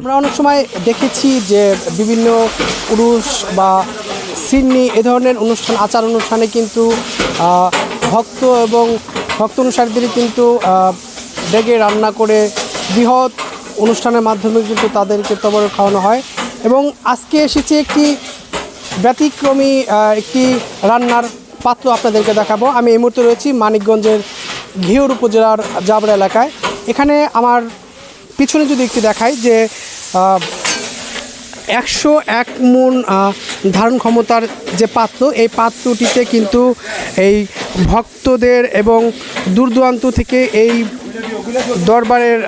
আমরা অনেক সময় দেখেছি যে বিভিন্ন উরুস বা সিন্নি এ ধরনের অনুষ্ঠান আচার অনুষ্ঠানে কিন্তু ভক্ত এবং ভক্ত অনুসারীদের কিন্তু ডেকে রান্না করে বৃহৎ অনুষ্ঠানের মাধ্যমে কিন্তু তাদেরকে তবরক খাওয়ানো হয়। এবং আজকে এসেছে একটি ব্যতিক্রমী একটি রান্নার পাত্র আপনাদেরকে দেখাবো। আমি এই মুহূর্তে রয়েছি মানিকগঞ্জের ঘিওর উপজেলার জাবরা এলাকায়। এখানে আমার পিছনে যদি একটু দেখাই যে 101 মণ ধারণ ক্ষমতার যে পাত্র, এই পাত্রটিতে কিন্তু এই ভক্তদের এবং দূর দূরান্ত থেকে এই দরবারের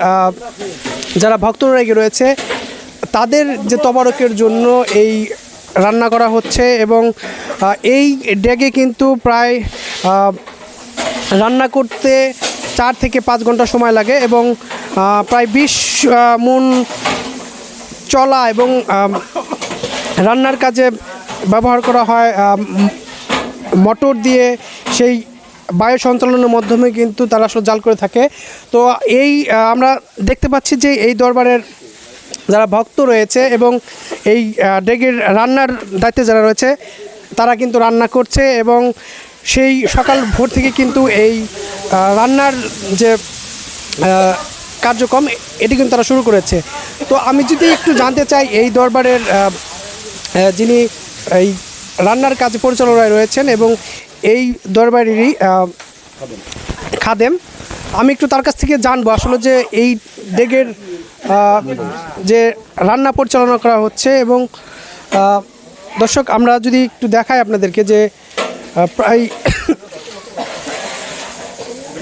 যারা ভক্তরা রয়েছে তাদের যে তবারকের জন্য এই রান্না করা হচ্ছে। এবং এই ডেগে কিন্তু প্রায় রান্না করতে 4 থেকে 5 ঘন্টা সময় লাগে এবং প্রায় 20 মণ চলা এবং রান্নার কাজে ব্যবহার করা হয় মোটর দিয়ে। সেই বায়ু সঞ্চালনের মাধ্যমে কিন্তু তারা আসলে জাল করে থাকে। তো এই আমরা দেখতে পাচ্ছি যে এই দরবারের যারা ভক্ত রয়েছে এবং এই ডেগের রান্নার দায়িত্বে যারা রয়েছে তারা কিন্তু রান্না করছে এবং সেই সকাল ভোর থেকে কিন্তু এই রান্নার যে কার্যক্রম এটি কিন্তু তারা শুরু করেছে। তো আমি যদি একটু জানতে চাই এই দরবারের যিনি এই রান্নার কাজে পরিচালনায় রয়েছেন এবং এই দরবারেরই খাদেম, আমি একটু তার কাছ থেকে জানবো আসলে যে এই ডেগের যে রান্না পরিচালনা করা হচ্ছে। এবং দর্শক আমরা যদি একটু দেখাই আপনাদেরকে যে প্রায়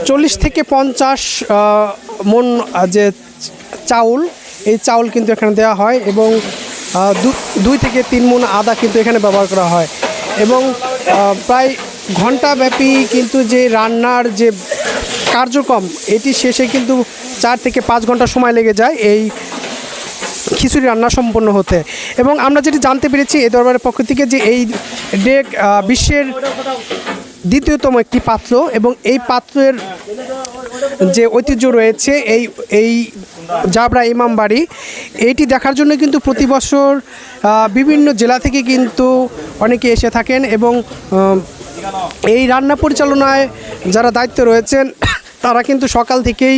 40 থেকে 50 মণ যে চাউল, এই চাউল কিন্তু এখানে দেওয়া হয় এবং 2 থেকে 3 মণ আদা কিন্তু এখানে ব্যবহার করা হয়। এবং প্রায় ঘণ্টাব্যাপী কিন্তু যে রান্নার যে কার্যক্রম এটি শেষে কিন্তু 4 থেকে 5 ঘন্টা সময় লেগে যায় এই খিচুড়ি রান্না সম্পন্ন হতে। এবং আমরা যেটি জানতে পেরেছি এই দরবারের পক্ষ থেকে যে এই ডেক বিশ্বের দ্বিতীয়তম একটি পাত্র এবং এই পাত্রের যে ঐতিহ্য রয়েছে এই জাবরা ইমাম বাড়ি, এইটি দেখার জন্য কিন্তু প্রতি বছর বিভিন্ন জেলা থেকে কিন্তু অনেকে এসে থাকেন। এবং এই রান্না পরিচালনায় যারা দায়িত্বে রয়েছেন তারা কিন্তু সকাল থেকেই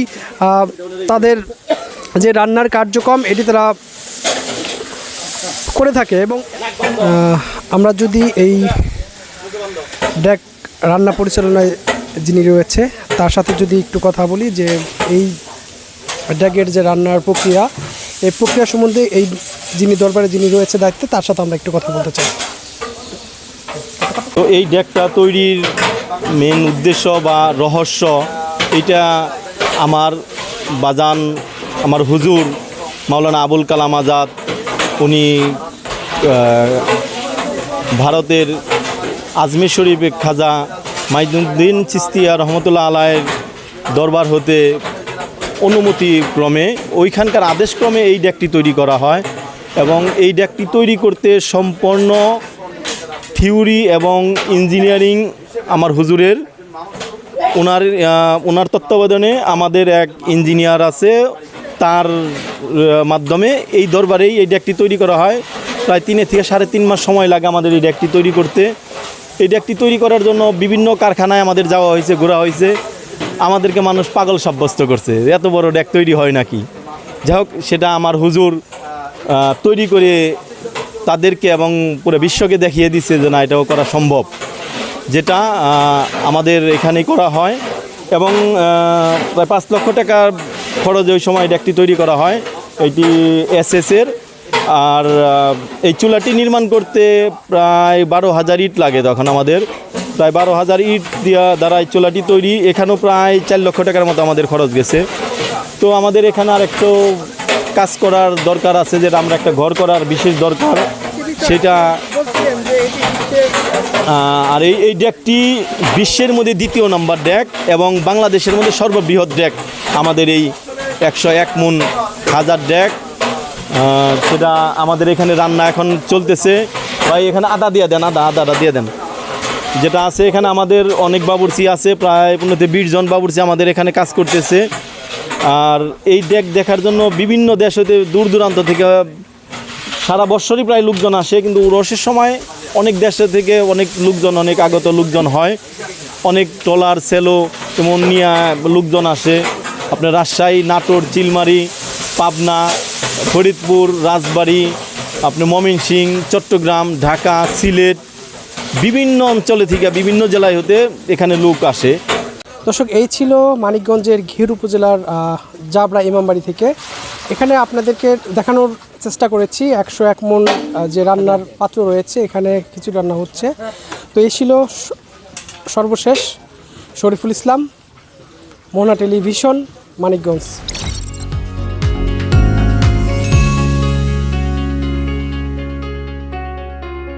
তাদের যে রান্নার কার্যক্রম এটি তারা করে থাকে। এবং আমরা যদি এই ডেক রান্না পরিচালনায় যিনি রয়েছে তার সাথে যদি একটু কথা বলি যে এই ডেকের যে রান্নার প্রক্রিয়া, এই প্রক্রিয়া সম্বন্ধে এই যিনি দরবারে যিনি রয়েছে দায়িত্বে তার সাথে আমরা একটু কথা বলতে চাই। তো এই ডেকটা তৈরির মেন উদ্দেশ্য বা রহস্য এটা আমার বাজান, আমার হুজুর মাওলানা আবুল কালাম আজাদ, উনি ভারতের আজমির শরীফ খাজা মাইনুদ্দিন চিস্তিয়া রহমতুল্লাহ আলাইয়ের দরবার হতে অনুমতি ক্রমে ওইখানকার আদেশক্রমে এই ডেকটি তৈরি করা হয়। এবং এই ডেকটি তৈরি করতে সম্পূর্ণ থিওরি এবং ইঞ্জিনিয়ারিং আমার হুজুরের, ওনার তত্ত্বাবধানে আমাদের এক ইঞ্জিনিয়ার আছে, তার মাধ্যমে এই দরবারেই এই ডেকটি তৈরি করা হয়। প্রায় 3 থেকে 3.5 মাস সময় লাগে আমাদের এই ডেকটি তৈরি করতে। এই ডেকটি তৈরি করার জন্য বিভিন্ন কারখানায় আমাদের যাওয়া হয়েছে, ঘোরা হয়েছে, আমাদেরকে মানুষ পাগল সাব্যস্ত করছে, এত বড় ডেক তৈরি হয় নাকি। যাই হোক, সেটা আমার হুজুর তৈরি করে তাদেরকে এবং পুরো বিশ্বকে দেখিয়ে দিচ্ছে যে না, এটাও করা সম্ভব, যেটা আমাদের এখানেই করা হয়। এবং প্রায় 5 লক্ষ টাকার খরচে ওই সময় ডেকটি তৈরি করা হয়, এটি এসএসের। আর এই চুলাটি নির্মাণ করতে প্রায় 12,000 ইট লাগে। তখন আমাদের প্রায় 12,000 ইট দ্বারা এই চুলাটি তৈরি। এখানেও প্রায় 4 লক্ষ টাকার মতো আমাদের খরচ গেছে। তো আমাদের এখানে আর একটু কাজ করার দরকার আছে, যেটা আমরা একটা ঘর করার বিশেষ দরকার সেটা। আর এই ডেকটি বিশ্বের মধ্যে 2য় নম্বর ডেক এবং বাংলাদেশের মধ্যে সর্ববৃহৎ ডেক আমাদের এই 101 মণ খাজার ডেক। সেটা আমাদের এখানে রান্না এখন চলতেছে। ভাই এখানে আদা দিয়ে দেন, আদাটা দিয়ে দেন। যেটা আছে এখানে আমাদের অনেক বাবুর্চি আছে, প্রায় 15 থেকে 20 জন বাবুর্চি আমাদের এখানে কাজ করতেছে। আর এই ডেক দেখার জন্য বিভিন্ন দেশ হতে দূর দূরান্ত থেকে সারা বছরই প্রায় লোকজন আসে, কিন্তু উরসের সময় অনেক দেশে থেকে অনেক লোকজন, অনেক আগত লোকজন হয়, অনেক ট্রলার সেলো তেমন নিয়ে লোকজন আসে। আপনার রাজশাহী, নাটোর, চিলমারি, পাবনা, ফরিদপুর, রাজবাড়ী, আপনার ময়মনসিংহ, চট্টগ্রাম, ঢাকা, সিলেট, বিভিন্ন অঞ্চলে থেকে বিভিন্ন জেলায় হতে এখানে লোক আসে। দর্শক, এই ছিল মানিকগঞ্জের ঘিওর উপজেলার জাবরা ইমামবাড়ি থেকে। এখানে আপনাদেরকে দেখানোর চেষ্টা করেছি 101 মণ যে রান্নার পাত্র রয়েছে, এখানে কিছু রান্না হচ্ছে। তো এই ছিল সর্বশেষ। শরীফুল ইসলাম, মোহনা টেলিভিশন, মানিকগঞ্জ।